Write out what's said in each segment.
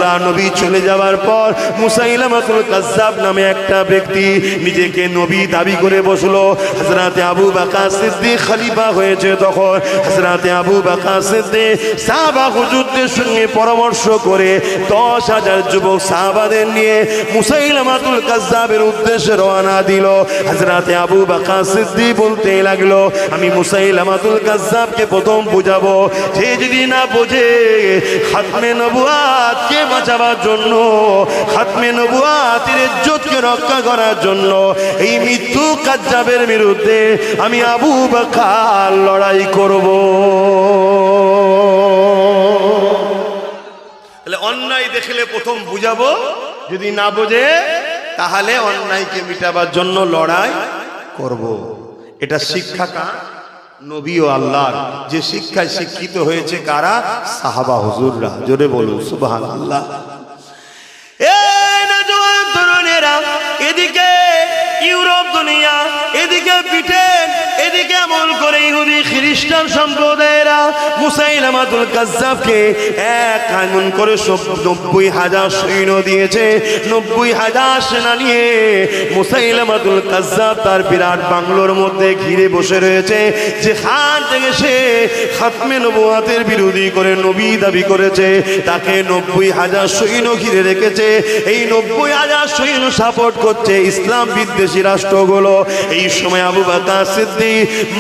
আল্লাহ নবী চলে যাওয়ার পর মুসাইলামাতুল কাজ্জাব নামে একটা ব্যক্তি নিজেকে নবী দাবি করে বসলো। হযরতে আবু বকর সিদ্দিক খলিফা হয়েছে তখন হযরতে আবু বকর সিদ্দিক সাহাবা হুজুরদের সঙ্গে পরামর্শ করে 10,000 যুবক সাহাবাদের নিয়ে মুসাইলামাতুল কাজ্জাবের উদ্দেশ্যে রওনা দিল। হযরতে আবু বকর সিদ্দিক বলতে লাগলো, আমি মুসাইলামাতুল কাজ্জাবকে প্রথম বুঝাবো, যে যদি না বোঝে খাতমে নবুয়াতকে বাঁচাবার জন্য, খাতমে নবুয়াতের ইজ্জতকে রক্ষা করার জন্য এই মৃত্যু কাজ্জাবের বিরুদ্ধে আমি আবু বকর লড়াই করব। তাহলে অন্যায় দেখলে প্রথম বুঝাবো, যদি না বোঝে তাহলে অন্যায়কে মিটাবার জন্য লড়াই করব। এটা শিক্ষা কার? নবী ও আল্লাহর। যে শিক্ষায় শিক্ষিত হয়েছে কারা? সাহাবা হুজুররা। জোরে বলুন সুবহানাল্লাহ। এই নওজোয়ান তরুণেরা, এদিকে ইউরোপ দুনিয়া, এদিকে ব্রিটেন, এদিকে আমল করে ইহুদি খ্রিস্টান সম্প্রদায়েরা মুসাইলামাতুল কাজ্জাবকে এক আগুন করে 90,000 সৈন্য দিয়েছে। 90,000 সেনা নিয়ে মুসাইলামাতুল কাজ্জাব তার বিরাট বাংলোর মধ্যে ঘিরে বসে রয়েছে। যেখান থেকে সে খাতমে নবুয়াতের বিরোধী করে নবী দাবি করেছে, তাকে 90,000 সৈন্য ঘিরে রেখেছে। এই 90,000 সৈন্য সাপোর্ট করছে ইসলাম বিদ্বেষী রাষ্ট্রগুলো। এই সময় আবু বকর সিদ্দিক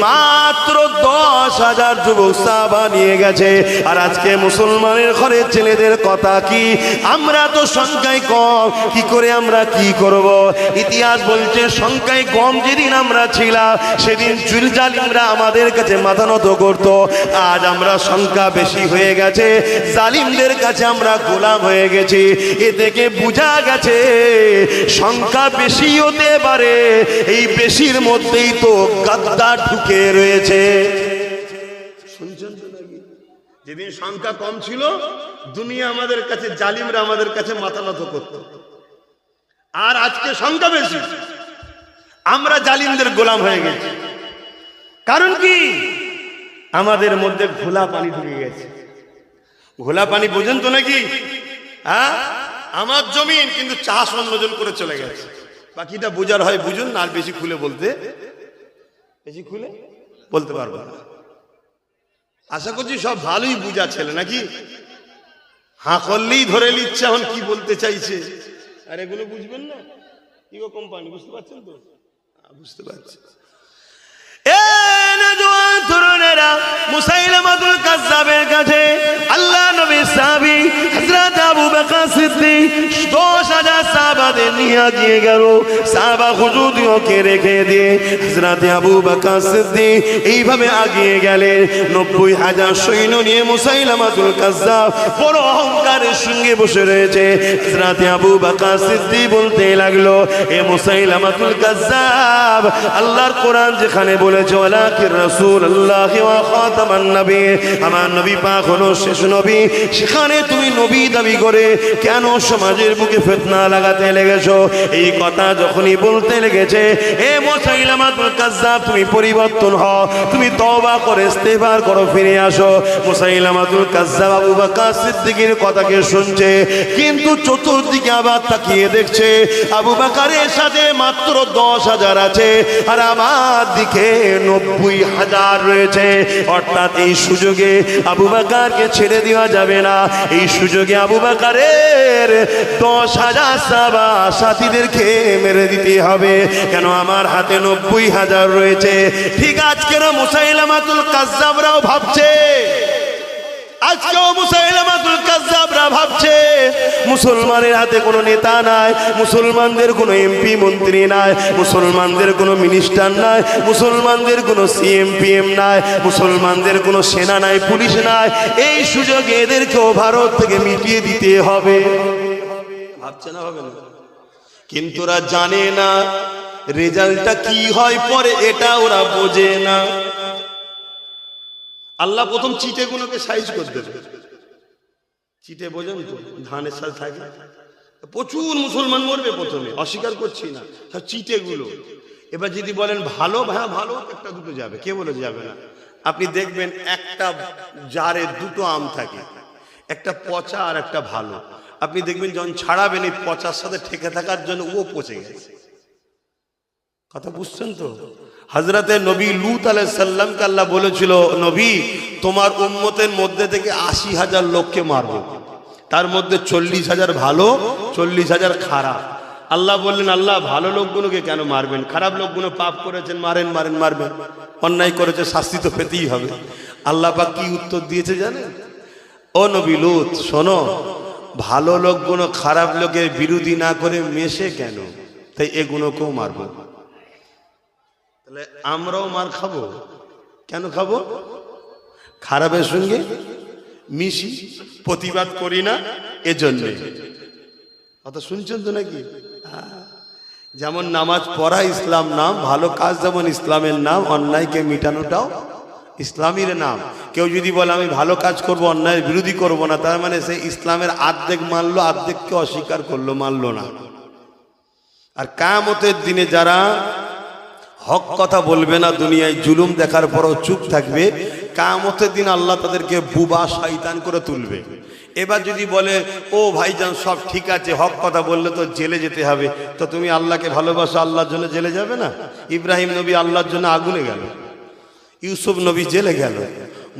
মাত্র 10,000 যুবক সাহাবা নিয়ে গেছে। আর আজকে মুসলমানের ঘরের ছেলেদের কথা কি? আমরা তো সংখ্যায় কম, কি করে আমরা কি করব? ইতিহাস বলছে সংখ্যায় কম যেদিন আমরা ছিলাম সেদিন চুল জালিমরা আমাদের কাছে মাথা নত করত। আজ আমরা সংখ্যা বেশি হয়ে গেছে, জালিমদের কাছে আমরা গোলাম হয়ে গেছি। এ থেকে বোঝা গেছে সংখ্যা বেশি হতে পারে, এই বেশির মধ্যেই তো গাদ্দার ঢুকে রয়েছে। শুনছেন তো নাকি? যেদিন সংখ্যা কম ছিল দুনিয়া আমাদের কাছে, জালিমরা আমাদের কাছে মাথা নত করত। আর আজকে সংখ্যা বেশি, আমরা জালিমদের গোলাম হয়ে গেছি। কারণ কি? আমাদের মধ্যে ঘোলা পানি ঢুকে গেছে। ঘোলা পানি বোঝেন তো নাকি? হ্যাঁ, আমার জমিন কিন্তু চাষ অন্যজন করে চলে গেছে। বাকিটা বোঝার হয় বুঝুন, আর বেশি খুলে বলতে পারবো না। আশা করছি সব ভালোই বুঝা ছেলে নাকি? হাঁ করলেই ধরে নিচ্ছে এখন কি বলতে চাইছে। আর এগুলো বুঝবেন না, কি কোম্পানি, বুঝতে পারছেন তো? বুঝতে পারছি। তরুণেরা মুসাইলামাতুল কাজ্জাবের কাছে আল্লাহ নবী সাহাবী হযরত আবু বকর সিদ্দিক 10,000 সাহাবাদের নিয়ে গিয়ে গেল। সাহাবা হুজুরকে রেখে দিয়ে হযরত আবু বকর সিদ্দিক এইভাবে আগিয়ে গেলেন। 90,000 সৈন্য নিয়ে মুসাইলামাতুল কাজ্জাব বড় অহংকারের সঙ্গে বসে রয়েছে। হযরত আবু বকর সিদ্দিক বলতে লাগলো, এ মুসাইলামাতুল কাজ্জাব, আল্লাহর কোরআন যেখানে বলেছে ওয়ালাকির রাসূলুল্লাহ ওয়া খাতামান নবী, আমার নবী পাক হলো শেষ নবী, সেখানে তুমি নবী দাবি করে কেন সমাজের বুকে ফিতনা লাগাতে লেগেছো? এই কথা যখনই বলতে লেগেছে, এ মুসাইলামাতুল কাজ্জাব, তুমি পরিবর্তন হও, তুমি তওবা করে ইস্তেগফার করো, ফিরে আসো। মুসাইলামাতুল কাজ্জাব আবু বকর সিদ্দিকের কথাকে শুনছে, কিন্তু চতুর্দিকে আবার তাকিয়ে দেখছে আবু বকরের সাথে মাত্র 10,000 আছে, আর আমার দিকে 90,000 রয়েছে। অর্থাৎ এই সুযোগে আবু বকরকে ছেড়ে দেওয়া যাবে না। এই সুযোগে আবু বকরের 10,000 সাহাবা সাথীদেরকে মেরে দিতে হবে, কেন আমার হাতে 90,000 রয়েছে। ঠিক আজকের মুসাইলামাতুল কাজ্জাবরাও ভাবছে, আজকেও মুসাইলামাতুল কাজ্জাবরা ভাবছে মুসলমানের হাতে কোনো নেতা নাই, মুসলমানদের কোনো এমপি মন্ত্রী নাই, মুসলমানদের কোনো মিনিস্টার নাই, মুসলমানদের কোনো সিএম পিএম নাই, মুসলমানদের কোনো সেনা নাই, পুলিশ নাই। এই সুযোগে এদেরকেও ভারত থেকে মিটিয়ে দিতে হবে। ভাবছে না হবে না? কিন্তু ওরা জানে না রেজাল্টটা কি হয় পরে, এটা ওরা বোঝে না। আল্লাহ প্রথম চিটেগুলোকে সাইজ করে দেবে। চিটে বোঝেন তো, ধানের সাথে থাকে, প্রচুর মুসলমান মরবে প্রথমে, অস্বীকার করছি না, সব চিটেগুলো। এবার যদি বলেন ভালো, হ্যাঁ ভালো, একটা দুটো যাবে, কে বলে যাবে না? আপনি দেখবেন একটা জারে দুটো আম থাকে, একটা পচা আর একটা ভালো। আপনি দেখবেন যখন ছাড়াবেন এই পচার সাথে ঠেকে থাকার জন্য ও পচে গেছে। কথা বুঝছেন তো? হযরতে নবী লূত আলাইহিস সালামকে আল্লাহ বলেছিল, নবী তোমার উম্মতের মধ্যে থেকে ৮০,০০০ লোককে মারব, তার মধ্যে ৪০,০০০ ভালো, ৪০,০০০ খারাপ। আল্লাহ বললেন, আল্লাহ ভালো লোকগুলোকে কেন মারবেন? খারাপ লোকগুলো পাপ করেছেন, মারবেন, অন্যায় করেছে, শাস্তি তো পেতেই হবে। আল্লাহ পাক কি উত্তর দিয়েছে জানেন? ও নবী লূত শোনো, ভালো লোকগুলো খারাপ লোকের বিরোধী না করে মেশে কেন, তাই এগুলোকেও মারবো। তাহলে আমরাও মার খাবো। কেন খাবো? খারাপের সঙ্গে মিশি, প্রতিবাদ করি না, এজন্য। কথা শুনছেন তো নাকি? যেমন নামাজ পড়া ইসলাম নাম, ভালো কাজ যেমন ইসলামের নাম, অন্যায়কে মিটানোটাও ইসলামের নাম। কেউ যদি বলে আমি ভালো কাজ করব, অন্যায়ের বিরোধী করব না, তার মানে সে ইসলামের আর্ধেক মানলো, আর্ধেককে অস্বীকার করলো, মানলো না। আর কিয়ামতের দিনে যারা হক কথা বলবে না, দুনিয়ায় জুলুম দেখার পরও চুপ থাকবে, কিয়ামতের দিন আল্লাহ তাদেরকে বুবা শয়তান করে তুলবে। এবার যদি বলে ও ভাইজান সব ঠিক আছে, হক কথা বললে তো জেলে যেতে হবে, তো তুমি আল্লাহকে ভালোবাসো, আল্লাহর জন্য জেলে যাবে না? ইব্রাহিম নবী আল্লাহর জন্য আগুনে গেল, ইউসুফ নবী জেলে গেল,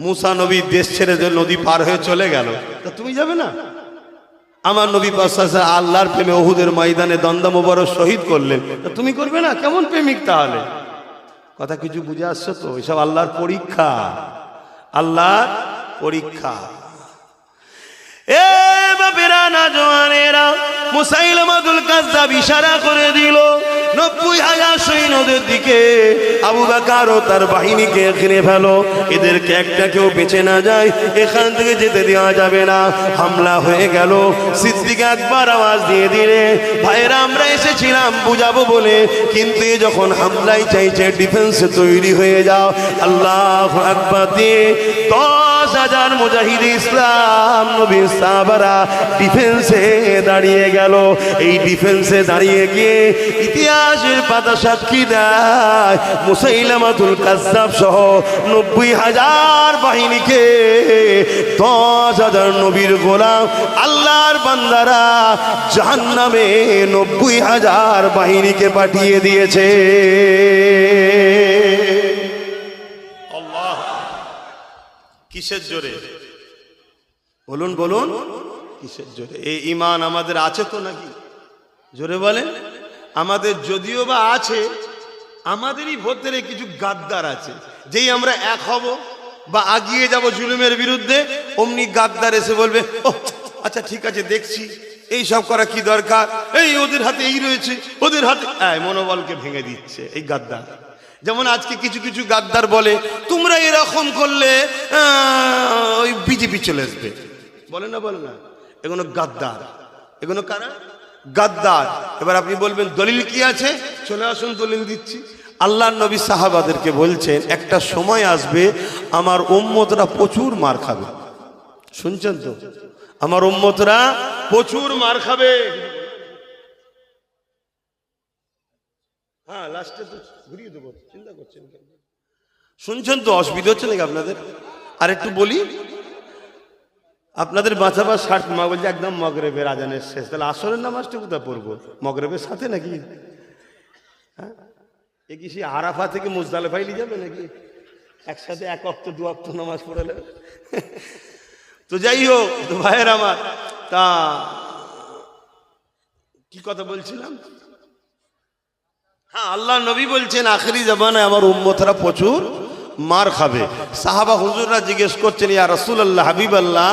মুসা নবী দেশ ছেড়ে নদী পার হয়ে চলে গেল, তা তুমি যাবে না? আমার নবী পাক আল্লাহর প্রেমে উহুদের ময়দানে দন্দা মোবারক শহীদ করলেন, তা তুমি করবে না? কেমন প্রেমিক তাহলে? কথা কিছু বুঝে আসছো তো? এসব আল্লাহর পরীক্ষা, আল্লাহর পরীক্ষা। এ বাপেরা না জওয়ানেরা, মুসাইলামাতুল কাযযাব ইশারা করে দিল ৯০,০০০ সৈন্যদের দিকে, আবু বকর ও তার বাহিনীকে ঘিরে ফেলো, এদেরকে একটা কেউ বেঁচে না যায়, এখান থেকে যেতে দেওয়া যাবে না। হামলা হয়ে গেল। সিদ্দিক আকবর আওয়াজ দিয়ে দিলে, ভাইরা আমরা এসেছিলাম বুঝাবো বলে, কিন্তু যখন হামলাই চাইছে, ডিফেন্সে তৈরি হয়ে যাও। আল্লাহু আকবার দিয়ে ১০,০০০ মুজাহিদ ইসলাম নবীর সাহাবারা ডিফেন্সে দাঁড়িয়ে গেল। এই ডিফেন্সে দাঁড়িয়ে গিয়ে ইতিহাসের পাতা সাক্ষী দেয়, মুসাইলামাতুল কাযযাব সহ ৯০,০০০ বাহিনীকে ১০,০০০ নবীর গোলাম আল্লাহর বান্দারা জাহান্নামে ৯০,০০০ বাহিনীকে পাঠিয়ে দিয়েছে। কিসের জোরে? বলুন বলুন, কিসের জোরে? এই ঈমান আমাদের আছে তো নাকি? জোরে বলেন। আমাদের যদিও বা আছে, আমাদেরই ভেতরে কিছু গাদ্দার আছে। যেই আমরা এক হব বা আগিয়ে যাব জুলুমের বিরুদ্ধে, অমনি গাদ্দার এসে বলবে, ও আচ্ছা ঠিক আছে দেখছি, এই সব করা কি দরকার, এই ওদের হাতে এই রয়েছে, ওদের হাতে, মনোবলকে ভেঙে দিচ্ছে এই গাদ্দার। যেমন আজকে কিছু কিছু গাদ্দার বলে, তোমরা এরকম করলে ওই বিজেপি চলে আসবে, বলে না বলে না, এগুলো গাদ্দার। এগুলো কারা? গাদ্দার। এবার আপনি বলবেন দলিল কি আছে? চলে আসুন, দলিল দিচ্ছি। আল্লাহর নবী সাহাবাদেরকে বলছেন, একটা সময় আসবে আমার উম্মতরা প্রচুর মার খাবে। শুনছেন তো? আমার উম্মতরা প্রচুর মার খাবে। হ্যাঁ, লাস্টে তো ঘুরিয়ে দেবো, চিন্তা করছেন কেন? শুনছেন তো? অসুবিধা হচ্ছে নাকি আপনাদের? আর একটু বলি, আপনাদের বাঁচাবার ষাট মা বলছে একদম মগরেবের আজানের শেষ, তাহলে আসরের নামাজটা কোথায় পড়বো? মগরেবের সাথে নাকি? হ্যাঁ, এ কি সে আরাফা থেকে মুজদালিফায় নিয়ে যাবে নাকি? একসাথে এক ওয়াক্ত দু ওয়াক্ত নামাজ পড়ে নেবে। তো যাই হোক, তো ভাইয়ের আমার, তা কি কথা বলছিলাম? হ্যাঁ, আল্লাহ নবী বলছেন আখেরি জামানায় আমার উম্মতরা প্রচুর মার খাবে। সাহাবা হুজুররা জিজ্ঞেস করছেন, ইয়া রাসূলুল্লাহ, হাবিবাল্লাহ,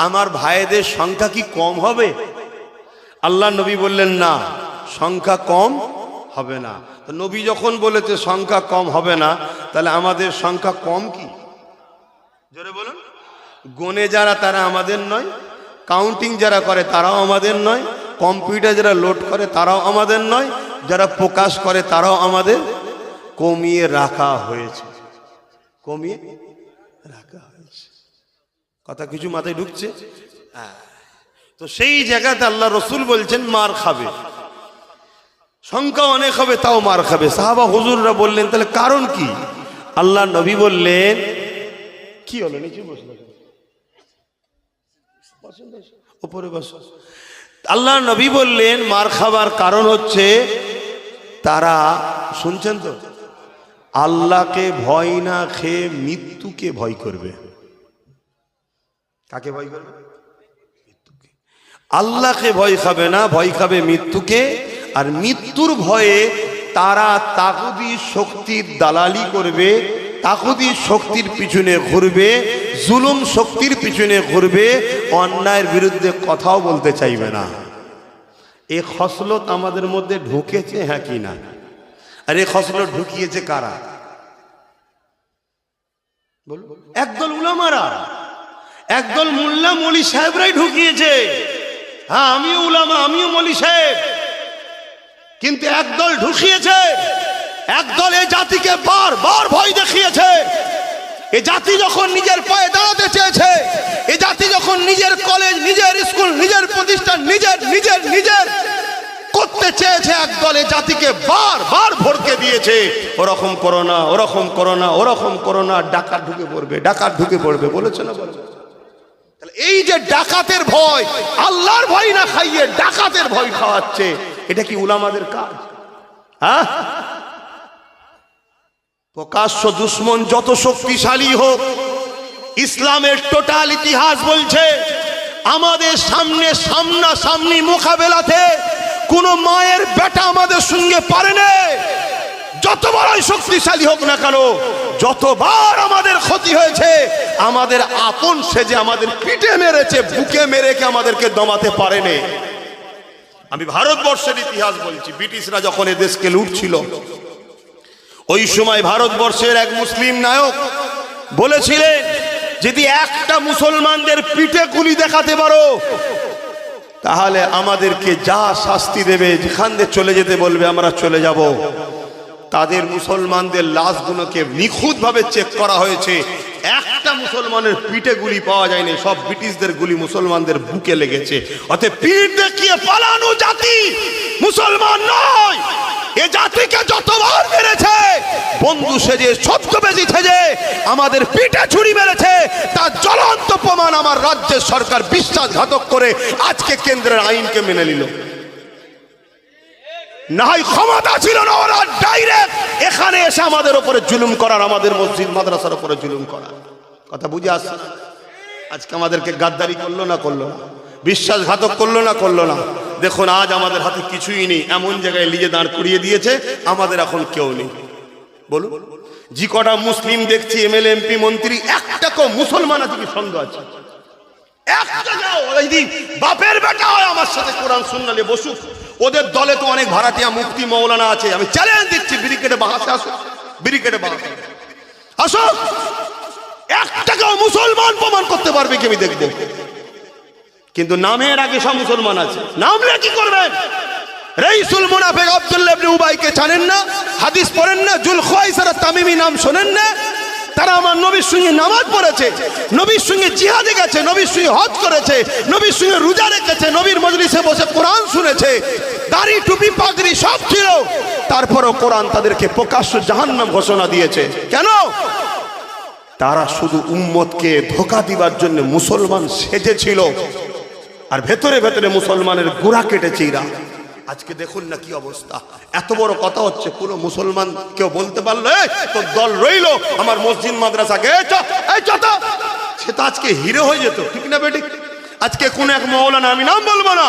আমার ভাইদের সংখ্যা কি কম হবে? আল্লাহ নবী বললেন, না, সংখ্যা কম হবে না। তো নবী যখন বলেছে সংখ্যা কম হবে না, তাহলে আমাদের সংখ্যা কম কি? জোরে বলুন। গনে যারা তারা আমাদের নয়, কাউন্টিং যারা করে তারাও আমাদের নয়, কম্পিউটার যারা লোড করে তারাও আমাদের নয়, যারা প্রকাশ করে তারাও আমাদের। কমিয়ে রাখা হয়েছে, কমিয়ে রাখা হয়েছে। কথা কিছু মাথায় ঢুকছে? তো সেই জায়গাতে আল্লাহ রসুল বলছেন মার খাবে, সংখ্যা অনেক হবে তাও মার খাবে। সাহাবা হুজুররা বললেন, তাহলে কারণ কি? আল্লাহ নবী বললেন, কি হলো? নিচে বসলো, উপরে বসো। আল্লাহ নবী বললেন মার খাবার কারণ হচ্ছে তারা, শুনছেন তো, আল্লাহকে ভয় না খেয়ে মৃত্যুকে ভয় করবে। কাকে ভয় করবে? মৃত্যুকে। আল্লাহকে ভয় খাবে না, ভয় খাবে মৃত্যুকে। আর মৃত্যুর ভয়ে তারা তাগুতি শক্তির দালালি করবে, তাগুতি শক্তির পিছনে ঘুরবে, জুলুম শক্তির পিছনে ঘুরবে, অন্যায়ের বিরুদ্ধে কথাও বলতে চাইবে না। এই খসলত আমাদের মধ্যে ঢুকেছে, হ্যাঁ কি না? আর এই খসলত ঢুকিয়েছে কারা? একদল উলামারা, একদল মোল্লা মৌলী সাহেবরাই ঢুকিয়েছে। হ্যাঁ, আমিও উলামা, আমিও মৌলী সাহেব, কিন্তু একদল ঢুকিয়েছে। একদল এই জাতিকে বারবার ভয় দেখিয়েছে। এই জাতি যখন নিজের পায়ে দাঁড়াতে চেয়েছে, এই জাতি যখন নিজের কলেজ, নিজের স্কুল, নিজের প্রতিষ্ঠান নিজের নিজের নিজের করতে চেয়েছে, একদল এই জাতিকে বারবার ভরকে দিয়েছে, ওরকম করো না, ওরকম করো না, ওরকম করো না, ডাকাত ঢুকে পড়বে, ডাকাত ঢুকে পড়বে, বলেছে না? বলে এই যে ডাকাতের ভয়, আল্লাহর ভয় না খাইয়ে ডাকাতের ভয় খাওয়াচ্ছে, এটা কি উলামাদের কাজ? হ্যাঁ, প্রকাশ্য দুশ্মন যত শক্তিশালী হোক, ইসলামের টোটাল ইতিহাস বলছে আমাদের সামনে সামনাসামনি মোকাবেলাতে কোন মায়ের বেটা আমাদের সঙ্গে পারে না। যত বড়ই শক্তিশালী হোক না কেন, যতবার আমাদের ক্ষতি হয়েছে, আমাদের আপন সেজে আমাদের পিঠে মেরেছে, বুকে মেরে কে আমাদেরকে দমাতে পারেনি। আমি ভারতবর্ষের ইতিহাস বলছি। ব্রিটিশরা যখন এ দেশকে লুটছিল, ওই সময় ভারতবর্ষের এক মুসলিম নায়ক বলেছিলেন, যদি একটা মুসলমানদের পিঠে গুলি দেখাতে পারো, তাহলে আমাদেরকে যা শাস্তি দেবে, যেখান দিয়ে চলে যেতে বলবে আমরা চলে যাব। তাদের মুসলমানদের লাশগুলোকে নিখুঁতভাবে চেক করা হয়েছে, একটা মুসলমানের পিঠে গুলি পাওয়া যায়নি, সব ব্রিটিশদের গুলি মুসলমানদের বুকে লেগেছে। অতএব পিঠ দেখিয়ে পালানো জাতি মুসলমান নয়। এ জাতিকে যতবার মেরেছে, বন্ধু সেজে, ছদ্মবেশী সেজে আমাদের পিঠে ছুরি মেরেছে, তার জ্বলন্ত প্রমাণ আমার রাজ্যের সরকার বিশ্বাসঘাতক করে আজকে কেন্দ্রের আইনকে মেনে নিল। না হয় ক্ষমতা ছিল না, ওরা ডাইরেক্ট এখানে এসে আমাদের উপরে জুলুম করার, আমাদের মসজিদ মাদ্রাসার উপরে জুলুম করার। কথা বুঝে আসছে? আজকে আমাদেরকে গাদ্দারি করলো না করলো না, বিশ্বাসঘাতক করলো না করলো না। দেখুন আজ আমাদের হাতে কিছুই নেই, এমন জায়গায় লিজে দাঁড় করিয়ে দিয়েছে, আমাদের এখন কেউ নেই। বলুন, যে কটা মুসলিম দেখছি, এমএলএ, এমপি, মন্ত্রী, একটা কেউ মুসলমান আছে কি সন্দেহ আছে? একটা যাও, যদি বাপের বেটা হয় আমার সাথে কোরআন সুন্নাহ নিয়ে বসুক। ওদের দলে তো অনেক ভাড়াটিয়া মুফতি মৌলানা আছে, আমি চ্যালেঞ্জ দিচ্ছি, ব্রিকেটে বাহাসে আসো, ব্রিকেটে বাহাসে আসো, একটা কেউ মুসলমান প্রমাণ করতে পারবে কি আমি দেখবো। কিন্তু নামের আগে সব মুসলমান আছে, নামলে কি করবেন? রাইসুল মুনাফিক আব্দুল্লাহ ইবনে উবাইকে জানেন না? হাদিস পড়েন না? জুলখাইসার তামিমি নাম শোনেন না? তারা আমার নবীর সঙ্গে নামাজ পড়েছে, নবীর সঙ্গে জিহাদে গেছে, নবীর সঙ্গে হজ করেছে, নবীর সঙ্গে রোজা রেখেছে, নবীর মজলিসে বসে কোরআন শুনেছে, দাড়ি টুপি পাগড়ি সব ছিল, তারপরও কোরআন তাদেরকে প্রকাশ্য জাহান্নাম ঘোষণা দিয়েছে। কেন? তারা শুধু উম্মতকে ধোঁকা দিবার জন্য মুসলমান সেজেছিল, আর ভেতরে ভেতরে মুসলমানের গোড়া কেটেছে এরা। আজকে দেখুন না কি অবস্থা। এত বড় কথা হচ্ছে, কোন মুসলমান কেউ বলতে পারলো তো দল রইলো আমার মসজিদ মাদ্রাসাকে, সে তো আজকে হিরো হয়ে যেত, ঠিক না বেটি? আজকে কোন এক মৌলানা, আমি নাম বলবো না,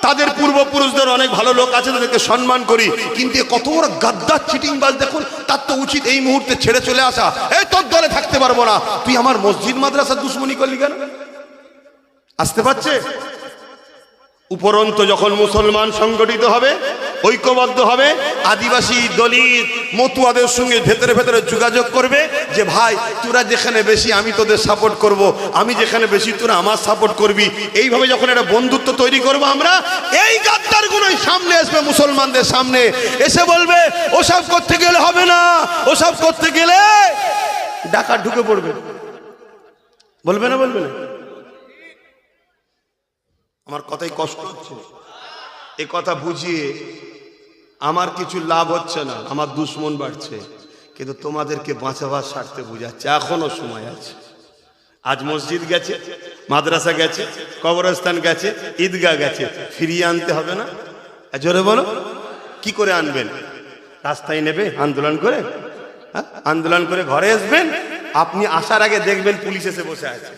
তাদের পূর্বপুরুষদের অনেক ভালো লোক আছে, তাদেরকে সম্মান করি, কিন্তু কত বড় গাদ্দার চিটিংবাজ দেখুন। তার তো উচিত এই মুহূর্তে ছেড়ে চলে আসা, এই তোর দলে থাকতে পারবো না, তুই আমার মসজিদ মাদ্রাসার দুশ্মনী করলি কেন? আসতে পারছে? উপরন্ত যখন মুসলমান সংগঠিত হবে, ঐক্যবদ্ধ হবে, আদিবাসী, দলিত, মতুয়াদের সঙ্গে ভেতরে ভেতরে যোগাযোগ করবে যে ভাই তোরা যেখানে বেশি আমি তোদের সাপোর্ট করব, আমি যেখানে বেশি তোরা আমার সাপোর্ট করবি। এইভাবে যখন একটা বন্ধুত্ব তৈরি করব আমরা, এই গাদ্দারগুলোই সামনে আসবে, মুসলমানদের সামনে এসে বলবে ওসব করতে গেলে হবে না, ওসব করতে গেলে ডাকাত ঢুকে পড়বে। বলবে না? বলবে না? আমার কথাই কষ্ট হচ্ছে, এই কথা বুঝিয়ে আমার কিছু লাভ হচ্ছে না, আমার দুশ্মন বাড়ছে, কিন্তু তোমাদেরকে বাঁচাবার স্বার্থে বুঝাচ্ছে এখনো সময় আছে, আজ মসজিদ গেছে, মাদ্রাসা গেছে, কবরস্থান গেছে, ঈদগাহ গেছে, ফিরিয়ে আনতে হবে না? জোরে বলো, কি করে আনবেন? রাস্তায় নেবে আন্দোলন করে? আন্দোলন করে ঘরে আসবেন, আপনি আসার আগে দেখবেন পুলিশ এসে বসে আছে।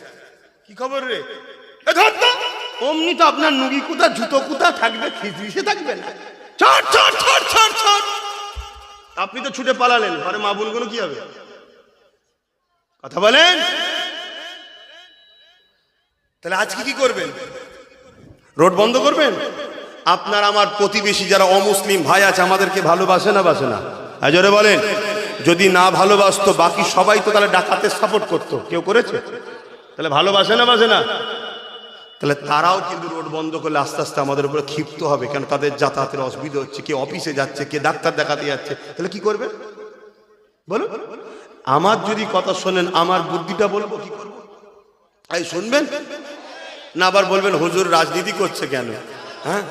কি খবর রে, অমনি তো আপনার নুগি কুতা জুতো কুতা থাকবে, খিচড়িসে থাকবে না। ছট ছট ছট ছট ছট, আপনি তো ছুটে পালালেন, ঘরে মা বোনগুলো কি হবে? কথা বলেন। তাহলে আজকে কি করবেন? রোড বন্ধ করবেন? আপনার আমার প্রতিবেশী যারা অমুসলিম ভাই আছে, আমাদেরকে ভালোবাসে না বাসে না? জোরে বলেন। যদি না ভালোবাসতো বাকি সবাই তো তাহলে ডাকাতের সাপোর্ট করতো, কেউ করেছে? তাহলে ভালোবাসে না বাসে না? তাহলে তারাও কিন্তু রোড বন্ধ করলে আস্তে আস্তে আমাদের উপরে ক্ষিপ্ত হবে, কেন তাদের যাতায়াতের অসুবিধা হচ্ছে, কে অফিসে যাচ্ছে, কে ডাক্তার দেখাতে যাচ্ছে। তাহলে কি করবে বলো? আমার যদি কথা শোনেন, আমার বুদ্ধিটা বলবো, কি করবো? এই শুনবেন না, আবার বলবেন হুজুর রাজনীতি করছে কেন? হ্যাঁ,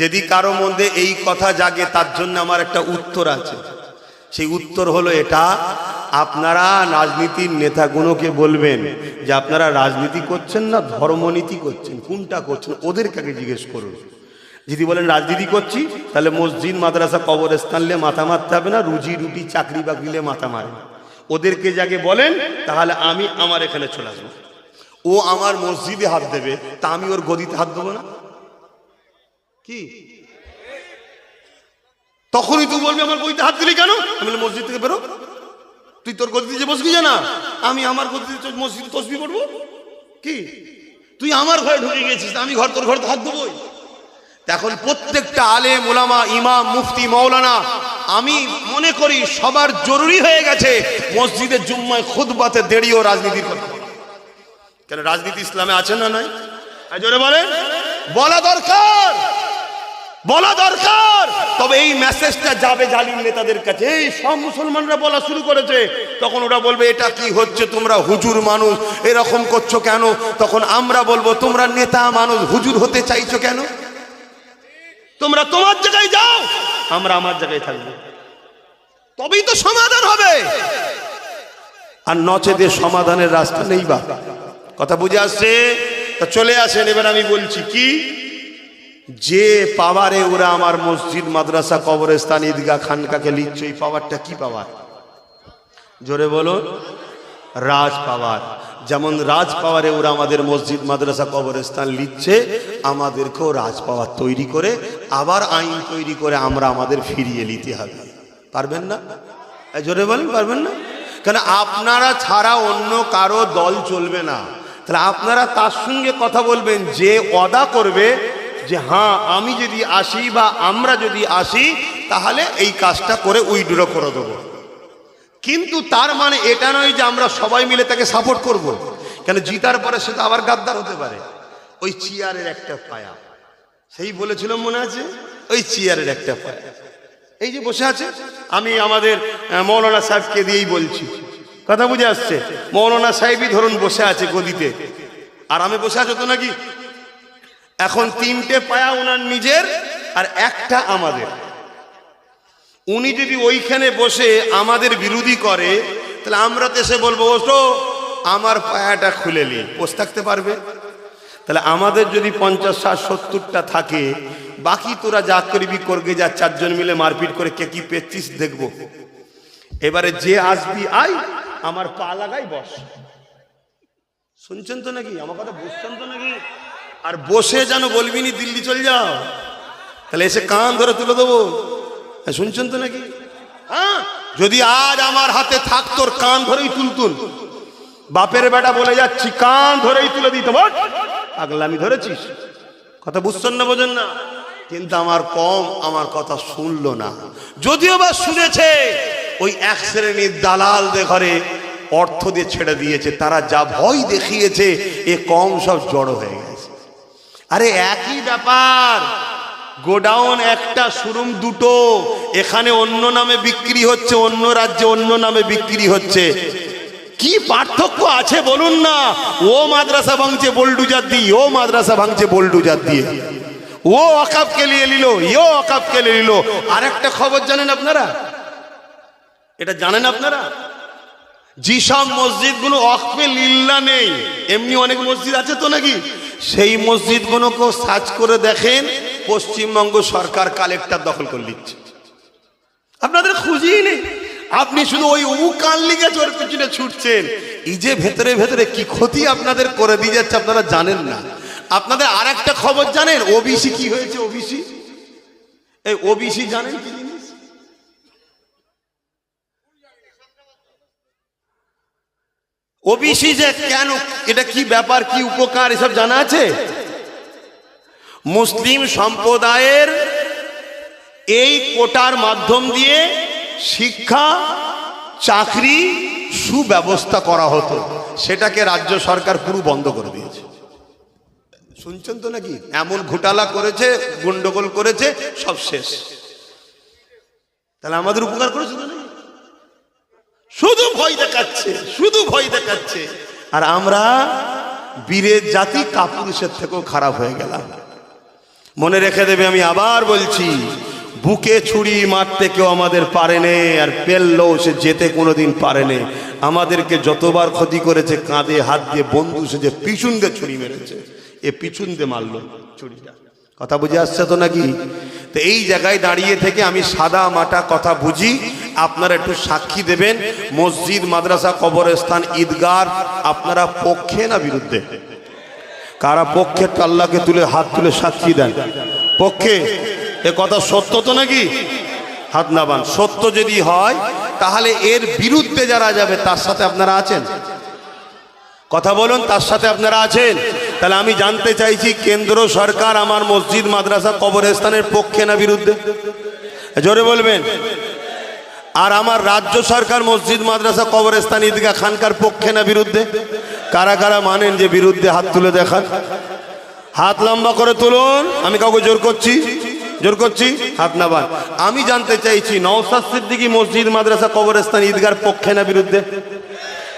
যদি কারো মধ্যে এই কথা জাগে, তার জন্য আমার একটা উত্তর আছে। সেই উত্তর হলো এটা, আপনারা রাজনীতির নেতাগুলোকে বলবেন যে আপনারা রাজনীতি করছেন না ধর্মনীতি করছেন, কোনটা করছেন ওদেরকে আগে জিজ্ঞেস করুন। যদি বলেন রাজনীতি করছি, তাহলে মসজিদ মাদ্রাসা কবরস্থানলে মাথা মারতে হবে না, রুজি রুটি চাকরি বাকরিলে মাথা মারে। ওদেরকে যাকে বলেন, তাহলে আমি আমার এখানে চলে আসবো। ও আমার মসজিদে হাত দেবে, তা আমি ওর গদিতে হাত দেবো না? কি তখনই তুই বলবি আমার গদিতে হাত দিলি কেন? আমি বলি মসজিদ থেকে বেরো, তুই তোর গদিতে যে বসবি না, আমি আমার গদিতে মসজিদে তসবি পড়বো? কি তুই আমার ঘরে ঢুকে গেছিস, আমি ঘর তোর ঘরে হাত দেবই? এখন প্রত্যেকটা আলেম ওলামা, ইমাম, মুফতি, মৌলানা, আমি মনে করি সবার জরুরি হয়ে গেছে মসজিদের জুম্মায় খুতবাতে দাঁড়িয়ে রাজনীতির কথা বলা। কেন রাজনীতি ইসলামে আছে না নাই? জোরে বলেন। বলা দরকার, বলা দরকার। তবে এই মেসেজটা যাবে জালিম নেতাদের কাছে। এই সব মুসলমানরা বলা শুরু করেছে, তখন ওরা বলবে এটা কি হচ্ছে, তোমরা হুজুর মানুষ এরকম করছো কেন? তখন আমরা বলবো তোমরা নেতা মানুষ হুজুর হতে চাইছো কেন? তোমরা তোমার জায়গায় যাও, আমরা আমার জায়গায় থাকবো, তবেই তো সমাধান হবে। আর নচেতে সমাধানের রাস্তা নেই। বা কথা বুঝে আসছে? তা চলে আসেন, এবার আমি বলছি কি, যে পাওয়ারে ওরা আমার মসজিদ মাদ্রাসা কবরস্থান ঈদগাহ খানকাকে লিখছে, এই পাওয়ারটা কি পাওয়ার? জোরে বলো। রাজ পাওয়ার। যেমন রাজ পাওয়ারে ওরা আমাদের মসজিদ মাদ্রাসা কবরস্থান লিখছে, আমাদেরকেও রাজ পাওয়ার তৈরি করে আবার আইন তৈরি করে আমরা আমাদের ফিরিয়ে নিতে হবে। পারবেন না? জোরে বলেন, পারবেন না? কেন আপনারা ছাড়া অন্য কারো দল চলবে না। তাহলে আপনারা তার সঙ্গে কথা বলবেন যে ওয়াদা করবে যে হ্যাঁ আমি যদি আসি বা আমরা যদি আসি তাহলে এই কাজটা করে উইথড্র করে দেবো। কিন্তু তার মানে এটা নয় যে আমরা সবাই মিলে তাকে সাপোর্ট করব। কেন জিতার পরে সে তো আবার গাদ্দার হতে পারে। ওই চেয়ারের একটা পায়া, সেই বলেছিলাম মনে আছে, ওই চেয়ারের একটা পায়া এই যে বসে আছে, আমি আমাদের মৌলানা সাহেবকে দিয়েই বলছি, কথা বুঝে আসছে? মৌলানা সাহেবই ধরুন বসে আছে গদিতে, আর আমি বসে আছো তো নাকি? এখন তিনটে পায়া ওনার নিজের আর একটা আমাদের। উনি যদি ওইখানে বসে আমাদের বিরোধী করে, তাহলে আমরা তো এসে বলবো ওটো আমার পায়াটা খুলে নি, বসে থাকতে পারবে? তাহলে আমাদের যদি 50, 60, 70টা থাকে, বাকি তোরা যা করবি করবে, যা চারজন মিলে মারপিট করে কে কি পেয়েছিস দেখবো। এবারে যে আসবি আয়, আমার পা লাগাই বস। শুনছেন তো নাকি? আমার কথা বুঝছেন তো নাকি? আর বসে যেন বলবি নি দিল্লি চল যাও, তাহলে এসে কান ধরে তুলে দেবো। শুনছেন তো নাকি? হ্যাঁ, যদি আজ আমার হাতে থাক তোর কান ধরেই তুলতুন। বাপের বেটা বলে যাচ্ছি, কান ধরেই তুলে দিত। আগলামি ধরেছিস, কথা বুঝছেন না, বোঝেন না? কিন্তু আমার কম আমার কথা শুনলো না। যদিও বা শুনেছে, ওই এক শ্রেণীর দালালদের ঘরে অর্থ দিয়ে ছেড়ে দিয়েছে, তারা যা ভয় দেখিয়েছে এ কম সব জড়ো হয়ে গেছে। আরে একই ব্যাপার, গোডাউন একটা, শোরুম দুটো, এখানে অন্য নামে বিক্রি হচ্ছে, অন্য রাজ্যে অন্য নামে বিক্রি হচ্ছে। কি পার্থক্য আছে বলুন না? ও মাদ্রাসা ভাঙছে বোল্ডুজার দিয়ে, ও মাদ্রাসা ভাঙছে বোল্ডুজার দিয়ে, ও ওয়াকফকে নিয়ে নিল, ও ওয়াকফকে নিয়ে নিল। আরেকটা খবর জানেন আপনারা? এটা জানেন আপনারা? যেসব মসজিদগুলো ওয়াকফে লিল্লাহ নেই, এমনি অনেক মসজিদ আছে তো নাকি, সেই মসজিদগুলোকেও সার্চ করে দেখেন পশ্চিমবঙ্গ সরকার কালেক্টর দখল করে নিচ্ছে। আপনাদের খুঁজেই নেই, আপনি শুধু ওই কান লিগে ওর পিছনে ছুটছেন। এই যে ভেতরে ভেতরে কি ক্ষতি আপনাদের করে দিয়ে যাচ্ছে আপনারা জানেন না। আপনাদের আর একটা খবর জানেন, ওবিসি কি হয়েছে? ওবিসি, এই ওবিসি জানেন কি জিনিস? ওবিসি যে কেন, এটা কি ব্যাপার, কি উপকার, এসব জানা আছে? মুসলিম সম্প্রদায়ের এই কোটার মাধ্যম দিয়ে শিক্ষা, চাকরি, সুব্যবস্থা করা হতো, সেটাকে রাজ্য সরকার পুরো বন্ধ করে দিয়েছে। শুনছেন তো নাকি? এমন ঘোটালা করেছে, গন্ডগোল করেছে, সব শেষ। তাহলে আমাদের উপকার করেছে তো নাকি? শুধু ভয় দেখাচ্ছে, শুধু ভয় দেখাচ্ছে। আর আমরা বীরের জাতি কাপুরুষের থেকেও খারাপ হয়ে গেলাম। মনে রেখে দেবে, আমি আবার বলছি, বুকে ছুরি মারতে কেউ আমাদের পারেনি, আর পেললেও সে যেতে কোনোদিন পারেনি। আমাদেরকে যতবার ক্ষতি করেছে, কাঁধে হাত দিয়ে বন্ধু সেজে পিছন দিয়ে ছুরি মেরেছে, এ পিছন দিয়ে মারলো ছুরিটা। কথা বুঝে আসছে তো নাকি? তো এই জায়গায় দাঁড়িয়ে থেকে আমি সাদা মাটা কথা বুঝি, আপনারা একটু সাক্ষী দেবেন। মসজিদ, মাদ্রাসা, কবরস্থান, ঈদগাহ আপনারা পক্ষে না বিরুদ্ধে? কারা পক্ষে আল্লাহকে তুলে হাত তুলে সাক্ষী দেন। পক্ষে, এ কথা সত্য তো নাকি? হাত না বান। সত্য যদি হয় তাহলে এর বিরুদ্ধে যারা যাবে তার সাথে আপনারা আছেন? কথা বলুন, তার সাথে আপনারা আছেন? তাহলে আমি জানতে চাইছি, কেন্দ্র সরকার আমার মসজিদ, মাদ্রাসা, কবরস্থানের পক্ষে না বিরুদ্ধে? জোরে বলবেন। আর আমার রাজ্য সরকার মসজিদ, মাদ্রাসা, কবরস্থান, ঈদগাহ, খানকার পক্ষে না বিরুদ্ধে? কারা কারা মানেন যে বিরুদ্ধে? হাত তুলে দেখান, হাত লম্বা করে তুলুন। আমি কাউকে জোর করছি? জোর করছি? হাত না বান। আমি জানতে চাইছি, নওশাদ সিদ্দিকী মসজিদ, মাদ্রাসা, কবরস্থান, ঈদগাহর পক্ষে না বিরুদ্ধে?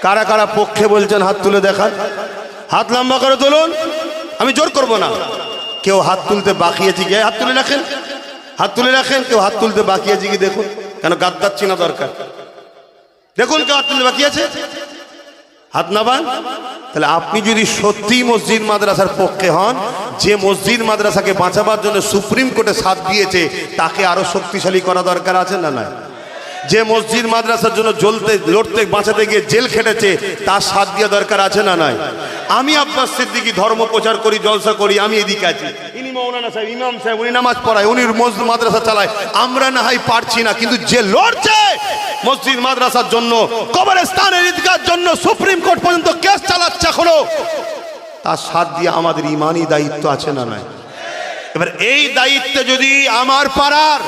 কারা কারা পক্ষে বলছেন হাত তুলে দেখান, হাত লম্বা করে তুলুন। আমি জোর করব না। কেউ হাত তুলতে বাকি আছে কি? হাত তুলে রাখেন, হাত তুলে রাখেন। কেউ হাত তুলতে বাকি আছে কি দেখুন, কেন গাদ্দার চিনা দরকার। দেখুন কেউ হাত তুলতে বাকি আছে, হাত না বান। তাহলে আপনি যদি সত্যি মসজিদ মাদ্রাসার পক্ষে হন, যে মসজিদ মাদ্রাসাকে বাঁচাবার জন্য সুপ্রিম কোর্টে সাথ দিয়েছে, তাকে আরো শক্তিশালী করা দরকার আছে না? না। যে মসজিদ মাদ্রাসার জন্য লড়তে বাঁচাতে গিয়ে জেল খেটেছে, তার সাথ দেওয়া দরকার আছে না? নাই। আমি আব্বাস সিদ্দিকী ধর্ম প্রচার করি, জলসা করি, আমি এদিকে আছি, ইনি মৌলানা সাহেব, ইমাম সাহেব, উনি নামাজ পড়ায়, উনি মসজিদ মাদ্রাসা চালায়, আমরা না হয় পারছি না, কিন্তু যে লড়ছে মসজিদ মাদ্রাসার জন্য, কবরস্থানের ঈদগাহর জন্য, সুপ্রিম কোর্ট পর্যন্ত কেস চালাচ্ছে এখনো, তার সাথ দিয়ে আমাদের ইমানি দায়িত্ব আছে না? নাই। এবার এই দায়িত্বে যদি আমার পাড়ার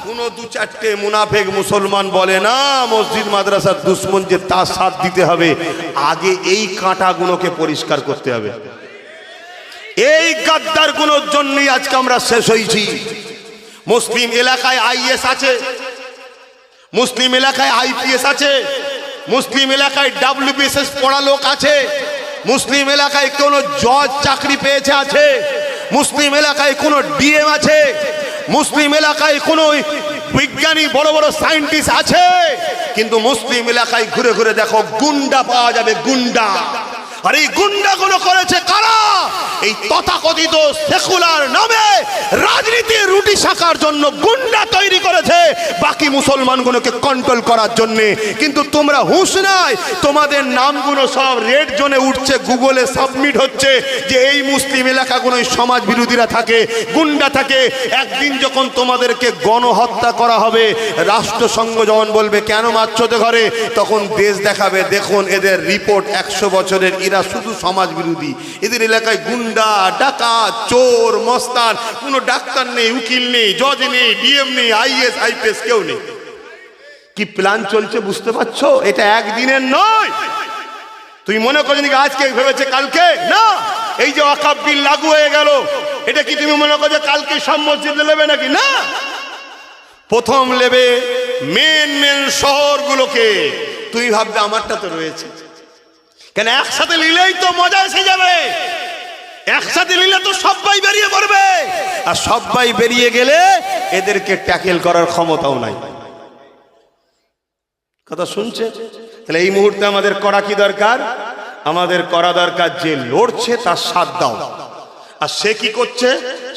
কোনো দু চারটে মুনাফেক মুসলমান বলে না মসজিদ মাদ্রাসার দুশ্মন, যে তার সাথ দিতে হবে, আগে এই কাঁটাগুলোকে পরিষ্কার করতে হবে। এই গাদ্দারগুলোর জন্যই আজকে আমরা শেষ হয়েছি। মুসলিম এলাকায় আইএস আছে, মুসলিম এলাকায় আইপিএস আছে, মুসলিম এলাকায় ডাব্লিউবিএসএস পড়া লোক আছে, মুসলিম এলাকায় কোনো জজ চাকরি পেয়েছে আছে, মুসলিম এলাকায় কোনো ডিএম আছে, মুসলিম এলাকায় কোনো বিজ্ঞানী, বড় বড় সায়েন্টিস্ট আছে, কিন্তু মুসলিম এলাকায় ঘুরে ঘুরে দেখো গুন্ডা পাওয়া যাবে, গুন্ডা। আর এই গুন্ডাগুলো করেছে কারা? এই তথাকথিত সেকুলার নামে রাজনীতির রুটি শাখার জন্য গুন্ডা তৈরি করেছে, বাকি মুসলমানগুলোকে কন্ট্রোল করার জন্য। কিন্তু তোমরা হুঁশ নাই, তোমাদের নামগুলো সব রেড জোনে উঠছে, গুগলে সাবমিট হচ্ছে যে এই মুসলিম এলাকাগুলোই সমাজ বিরোধীরা থাকে, গুন্ডা থাকে। একদিন যখন তোমাদেরকে গণহত্যা করা হবে, রাষ্ট্রসংঘ যখন বলবে কেন মারছো তো ঘরে, তখন দেশ দেখাবে, দেখুন এদের রিপোর্ট 100 বছরের, এরা শুধু সমাজ বিরোধী, এদের এলাকায় গুন্ডা, ডাকাত, চোর, মস্তান, কোনো ডাক্তার নেই, উকিল নেই, জজ নেই, ডিএম নেই, আইএস আইপিএস কেউ নেই। কি প্ল্যান চলছে বুঝতে পারছো? এটা একদিনের নয়। তুই মনে করেন আজকে ভেবেছে কালকে না? এই যে ওয়াকফ বিল লাগু হয়ে গেল, এটা কি তুমি মনে করছো কালকে সব মসজিদে নেবে নাকি? না, প্রথম নেবে মেন শহরগুলোকে। তুমি ভাববে আমারটা তো রয়েছে, কেন একসাথে নিলেই তো মজা এসে যাবে, একসাথে নিলে তো সবাই বেরিয়ে পড়বে, আর সবাই বেরিয়ে গেলে এদেরকে ট্যাকেল করার ক্ষমতাও নাই। কথা শুনছে? তাহলে এই মুহূর্তে আমাদের করা কি দরকার? আমাদের করা দরকার যে লড়ছে তার সাথ দাও। আর সে কি করছে?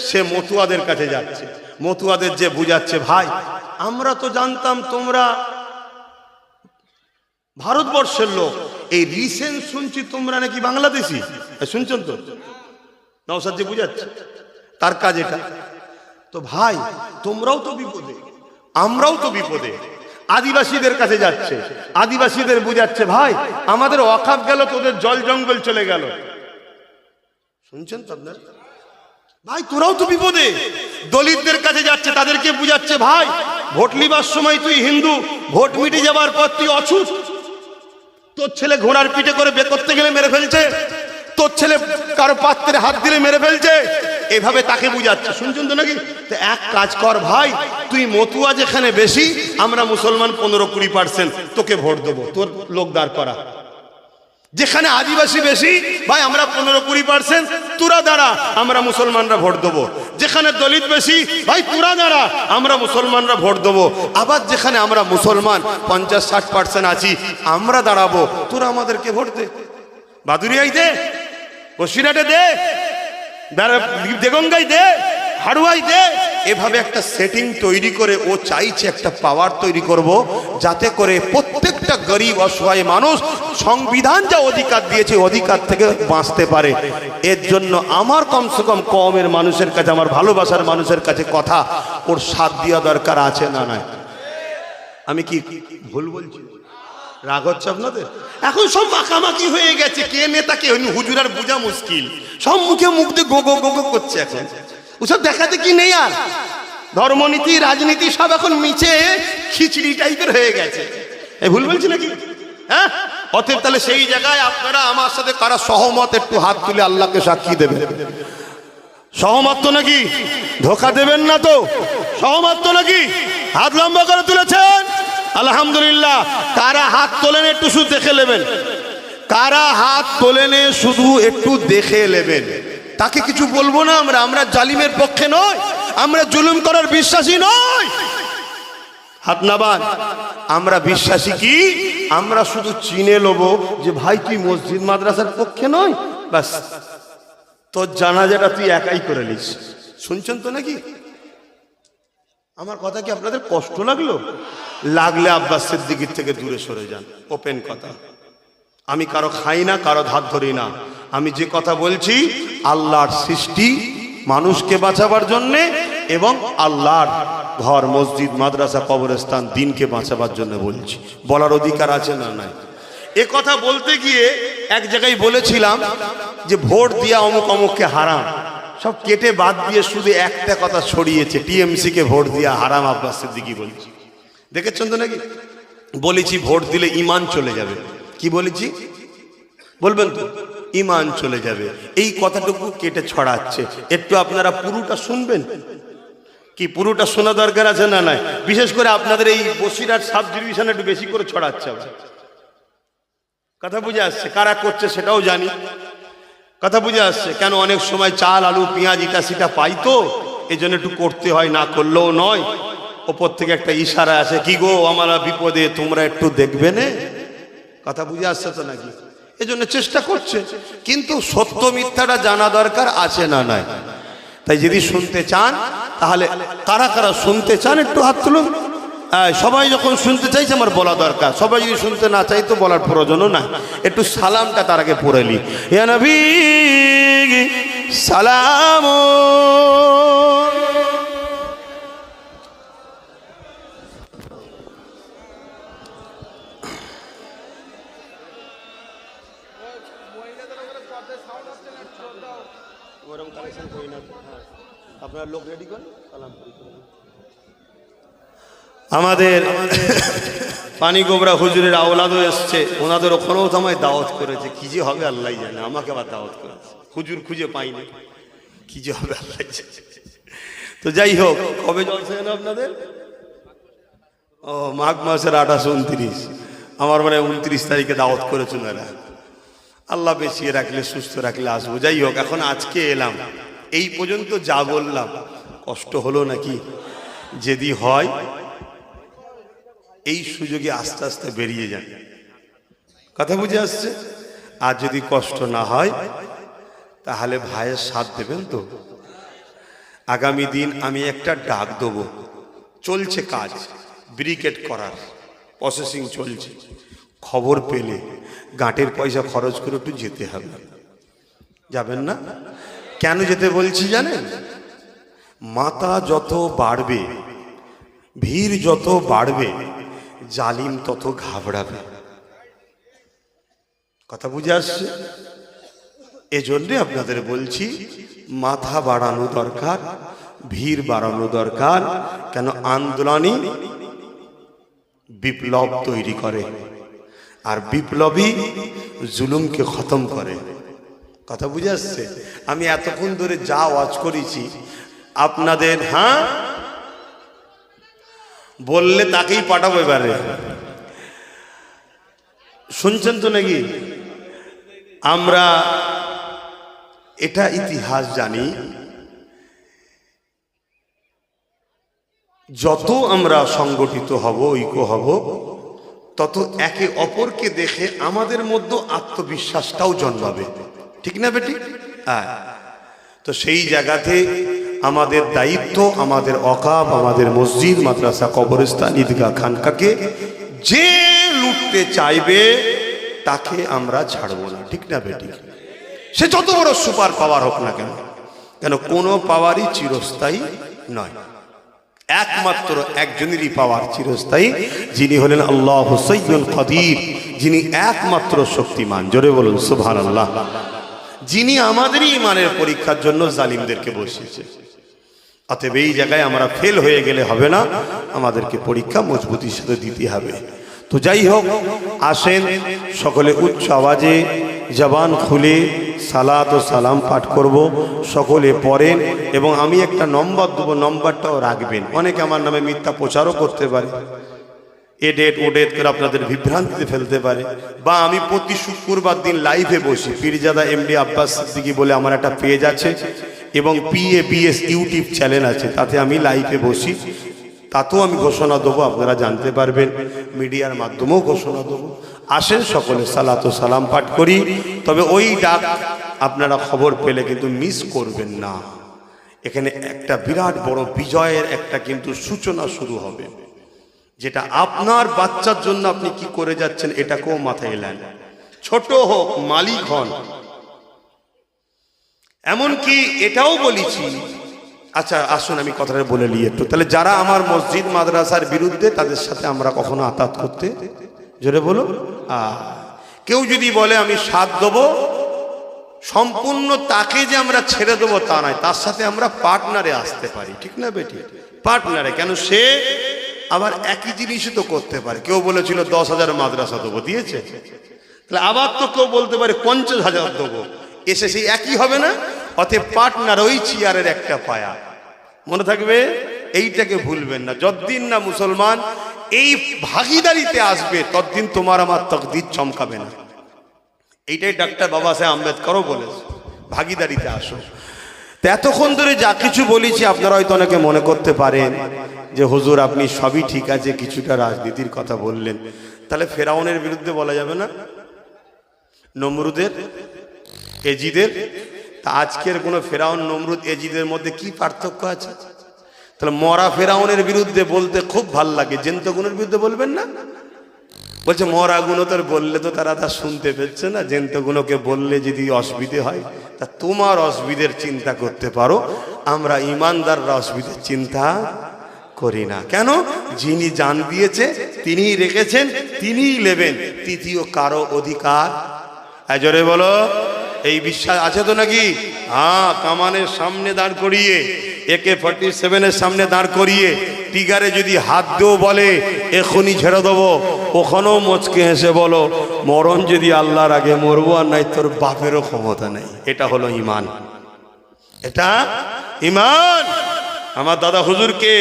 সে মতুয়াদের কাছে যাচ্ছে, মতুয়াদের যে বুঝাচ্ছে, ভাই আমরা তো জানতাম তোমরা ভারতবর্ষের লোক, এই রিসেন্ট শুনছি তোমরা নাকি বাংলাদেশি। শুনছেন তো? নওশাদ যে বুঝাচ্ছে, তার কাজ এটা। তো ভাই তোমরাও তো বিপদে, আমরাও তো বিপদে। আদিবাসীদের কাছে যাচ্ছে, আদিবাসীদের বুঝাচ্ছে, ভাই আমাদের ওয়াকফ গেল, তোদের জল জঙ্গল চলে গেল। শুনছেন তো আপনার? ভাই তোরাও তো বিপদে। দলিতদের কাছে যাচ্ছে, তাদেরকে বুঝাচ্ছে, ভাই ভোট লিবার সময় তুই হিন্দু, ভোট মিটে যাবার পর তুই অছুত। তোর ছেলে ঘোড়ার পিঠে করে বের করতে গেলে মেরে ফেলছে, তোর ছেলে কারো পাত্রে হাত দিলে মেরে ফেলছে, এভাবে তাকে বুঝাচ্ছে। শুনছেন তো নাকি? তো এক কাজ কর ভাই, তুই মতুয়া যেখানে বেশি, আমরা মুসলমান 15-20%, তোকে ভোট দেবো, তোর লোক দাঁড় করা। যেখানে আদিবাসী বেশি, ভাই আমরা 15-20%, তোরা দাঁড়া, আমরা মুসলমানরা ভোট দেবো। যেখানে দলিত বেশি, ভাই তোরা দাঁড়া, আমরা মুসলমানরা ভোট দেবো। আবার যেখানে আমরা মুসলমান 50-60% আছি, আমরা দাঁড়াবো, তোরা আমাদেরকে ভোট দে। বাদুরিয়ায় দে, বসিরহাটে দে, দেগঙ্গায় দে, হাড়ুয়ায় দে। এভাবে একটা সেটিং তৈরি করে ও চাইছে একটা পাওয়ার তৈরি করব, যাতে করে প্রত্যেকটা গরিব অসহায় মানুষ সংবিধান যা অধিকার দিয়েছে অধিকার থেকে বাঁচতে পারে। এর জন্য আমার কমসে কম কমের মানুষের কাছে, আমার ভালোবাসার মানুষের কাছে কথা, ওর সাথ দেওয়া দরকার আছে না নাই? আমি কি ভুল বলছি? রাগ হচ্ছে আপনাদের? এখন সব মাখামাখি হয়ে গেছে, কে নেতা কে হুজুর আর বোঝা মুশকিল। সব মুখে মুখ দিয়ে গো গো গো করছে। এখন ওসব দেখাতে কি নেই আর? ধর্মনীতি রাজনীতি সব এখন মিছে খিচড়ি টাইপের হয়ে গেছে। এই ভুল বলছি নাকি? হ্যাঁ, অতএব তাহলে সেই জায়গায় আপনারা আমার সাথে কারা সহমত, একটু হাত তুলে আল্লাহকে সাক্ষী দেবেন। সহমত তো নাকি? ধোকা দেবেন না তো? সহমত তো নাকি? হাত লম্বা করে তুলেছেন, আলহামদুলিল্লাহ। কারা হাত তোলেন একটু শুধু দেখে নেবেন, কারা হাত তোলেন শুধু একটু দেখে নেবেন। তাকে কিছু বলবো না আমরা, আমরা জালিমের পক্ষে নয়, আমরা জুলুম করার বিশ্বাসী নয়। হাত নাবান, আমরা বিশ্বাসী কি? আমরা শুধু চিনে নেব যে ভাই তুই মসজিদ মাদ্রাসার পক্ষে নয়, বাস তোর জানাজাটা তুই একাই করে নিস। শুনছেন তো নাকি? আমার কথা কি আপনাদের কষ্ট লাগলো? লাগলে আব্বাস সিদ্দিকীর থেকে দূরে সরে যান। ওপেন কথা, আমি কারো খাই না, কারো ধার ধরি না। আমি যে কথা বলছি আল্লাহর সৃষ্টি মানুষকে বাঁচাবার জন্যে, এবং আল্লাহর ঘর মসজিদ মাদ্রাসা কবরস্থান দিনকে বাঁচাবার জন্য বলছি। বলার অধিকার আছে না নাই? এ কথা বলতে গিয়ে এক জায়গায় বলেছিলাম যে ভোট দিয়া অমুক অমুককে হারাম, সব কেটে বাদ দিয়ে শুধু একটা কথা ছড়িয়েছে, টিএমসি কে ভোট দিয়া হারাম। আব্বাস সিদ্দিকী বলছি, দেখেছেন তো নাকি? বলেছি ভোট দিলে ইমান চলে যাবে। কি বলেছি বলবেন তো? ইমান চলে যাবে। এই কথাটুকু কেটে ছড়াচ্ছে। একটু আপনারা পুরোটা শুনবেন কি? পুরোটা শোনা দরকার আছে না নাই? বিশেষ করে আপনাদের এই বসিরহাট সাব ডিভিশনে একটু বেশি করে ছড়াচ্ছে। কথা বুঝে আসছে? কারা করছে সেটাও জানি। কথা বুঝে আসছে? কেন অনেক সময় চাল আলু পেঁয়াজ ইটা সিটা পাই, তো এই জন্য একটু করতে হয়, না করলেও নয়। ওপর থেকে একটা ইশারা আছে, কি গো আমরা বিপদে, তোমরা একটু দেখবে না। কথা বুঝে আসছে তো নাকি? এই জন্য চেষ্টা করছে, কিন্তু সত্য মিথ্যাটা জানা দরকার আছে না নাই? তাই যদি শুনতে চান, তাহলে কারা কারা শুনতে চান একটু হাত তুলুন। সবাই যখন শুনতে চাইছে আমার বলা দরকার, সবাই যদি শুনতে না চাই তো বলার প্রয়োজনও নাই। একটু সালামটা তার আগে পড়ে নি, ইয়া নবী সালাম। আপনার লোক রেডি করেন, সালাম করি। আমাদের পানি গোবরা হুজুরের আওলাদও এসছে, ওনাদের ওখানেও তো আমায় দাওয়াত করেছে। কি যে হবে আল্লাহ জানে, আমাকে আবার দাওয়াত করেছে। হুজুর খুঁজে পাইনি, কি যে হবে আল্লাহ জানে। তো যাই হোক, কবে জলসা যেন আপনাদের? ও মাঘ মাসের 28-29, আমার মানে 29 তারিখে দাওয়াত করেছেন এরা। আল্লাহ বেঁচিয়ে রাখলে, সুস্থ রাখলে আসবো। যাই হোক, এখন আজকে এলাম, এই পর্যন্ত যা বললাম কষ্ট হলো নাকি? যদি হয় এই সুযোগে আস্তে আস্তে বেরিয়ে যান। কথা বুঝে আসছে? আর যদি কষ্ট না হয় তাহলে ভাইয়ের সাথ দেবেন তো। আগামী দিন আমি একটা ডাক দেব, চলছে কাজ, ব্রিকেট করার প্রসেসিং চলছে। খবর পেলে গাঁটের পয়সা খরচ করে একটু যেতে হবে। যাবেন না? কেন যেতে বলছি জানেন? মাথা যত বাড়বে, ভিড় যত বাড়বে, জালিম তত ঘাবড়াবে। কথা বুঝে আসছে? এজন্যে আপনাদের বলছি, মাথা বাড়ানো দরকার, ভিড় বাড়ানো দরকার। কেন? আন্দোলনই বিপ্লব তৈরি করে, আর বিপ্লবী জুলুমকে খতম করে। কথা বুঝে আসছে? আমি এতক্ষণ ধরে যা ওয়াজ করেছি আপনাদের, হ্যাঁ বললে তাকেই পাঠাবো। এবারে শুনছেন তো নাকি? আমরা এটা ইতিহাস জানি, যত আমরা সংগঠিত হব, ঐক্য হব, তত একে অপরকে দেখে আমাদের মধ্যে আত্মবিশ্বাসটাও জন্মাবে। ঠিক না বেটি? হ্যাঁ। তো সেই জায়গাতে আমাদের দায়িত্ব, আমাদের অকাব, আমাদের মসজিদ, মাদ্রাসা, কবরস্থান, ঈদগাহ, খানকাকে যে লুটতে চাইবে তাকে আমরা ছাড়বো না। ঠিক না বেটি? সে যত বড় সুপার পাওয়ার হোক না কেন, কেন কোনো পাওয়ারই চিরস্থায়ী নয়। একমাত্র একজনেরই পাওয়ার চিরস্থায়ী, যিনি হলেন আল্লাহ সাইয়্যুল কাদির, যিনি একমাত্র শক্তিমান। জোরে বলুন সুবহানাল্লাহ। যিনি আমাদেরই ইমানের পরীক্ষার জন্য জালিমদেরকে বসিয়েছে। অতএব এই জায়গায় আমরা ফেল হয়ে গেলে হবে না, আমাদেরকে পরীক্ষা মজবুতির সাথে দিতে হবে। তো যাই হোক, আসেন সকলে উচ্চ আওয়াজে জবান খুলে সালাত ও সালাম পাঠ করব। সকলে পড়েন এবং আমি একটা নম্বর দেবো, নম্বরটাও রাখবেন। অনেকে আমার নামে মিথ্যা প্রচারও করতে পারে, এ ডেট ও ডেট করে আপনাদের বিভ্রান্তিতে ফেলতে পারে। বা আমি প্রতি শুক্রবার দিন লাইভে বসি, পীরজাদা এমডি আব্বাস সিদ্দিকী বলে আমার একটা পেজ আছে এবং PABS ইউটিউব চ্যানেল আছে, তাতে আমি লাইভে বসি, তাতেও আমি ঘোষণা দেবো, আপনারা জানতে পারবেন। মিডিয়ার মাধ্যমেও ঘোষণা দেবো। আসেন সকলে সালাত ও সালাম পাঠ করি। তবে ওই ডাক আপনারা খবর পেলে কিন্তু মিস করবেন না। এখানে একটা বিরাট বড় বিজয়ের একটা কিন্তু সূচনা শুরু হবে, যেটা আপনার বাচ্চার জন্য আপনি কি করে যাচ্ছেন এটাকেও মাথায় এলেন। ছোট হোক, মালিক হন। এমনকি এটাও বলেছি, আচ্ছা আসুন আমি কথাটা বলে নিই একটু। তাহলে যারা আমার মসজিদ মাদ্রাসার বিরুদ্ধে, তাদের সাথে আমরা কখনো আতাত করতে, জোরে বলো, কেউ যদি বলে আমি সাথ দেবো, সম্পূর্ণ তাকে যে আমরা ছেড়ে দেবো তা নয়, তার সাথে আমরা পার্টনারে আসতে পারি। ঠিক না বেটি? পার্টনারে। কেন? সে আবার একই জিনিসই তো করতে পারে। কেউ বলেছিল 10,000 মাদ্রাসা দেবো, দিয়েছে। তাহলে আবার তো কেউ বলতে পারে 50,000 দেবো, এসে সেই একই হবে না? অতএব পার্টনার ওই চেয়ারের একটা পায়া, মনে থাকবে, এইটাকে ভুলবেন না। যতদিন না মুসলমান এই ভাগিদারিতে আসবে, ততদিন তোমার আমার তকদির চমকাবে না। এইটাই ডাক্তার বাবা সাহেব আম্বেদকরও বলেছে, ভাগিদারিতে আসো। তো এতক্ষণ ধরে যা কিছু বলেছি আপনারা হয়তো অনেকে মনে করতে পারেন যে হুজুর আপনি সবই ঠিক আছে, কিছুটা রাজনীতির কথা বললেন, তাহলে ফেরাউনের বিরুদ্ধে বলা যাবে না? নমরুদের, এজিদের? তা আজকের কোনো ফেরাউন, নমরুদ, এজিদের মধ্যে কি পার্থক্য আছে? তাহলে মরা ফেরাউনের বিরুদ্ধে বলতে খুব ভাল লাগে, জ্যান্ত গুণের বিরুদ্ধে বলবেন না? বলছে মরা গুণ তোর বললে তো তারা তা শুনতে পেচ্ছে না, জ্যান্ত গুণকে বললে যদি অসুবিধে হয়, তা তোমার অসুবিধের চিন্তা করতে পারো, আমরা ইমানদাররা অসুবিধের চিন্তা করি না। কেন? যিনি জান দিয়েছে তিনিই রেখেছেন, তিনিই নেবেন, তৃতীয় কারো অধিকার। জোরে বলো, এই বিশ্বাস আছে তো নাকি? হ্যাঁ, কামানের সামনে দাঁড় করিয়ে, AK-47 সামনে দাঁড় করিয়ে টিগারে যদি হাত দেও বলে এখনই ছেড়ে দেবো, ওখানেও মুচকে হেসে বলো মরণ যদি আল্লাহর আগে মরবো, আর নাই তোর বাপেরও ক্ষমতা নেই। এটা হলো ইমান, এটা ইমান। আমার দাদা হুজুরকে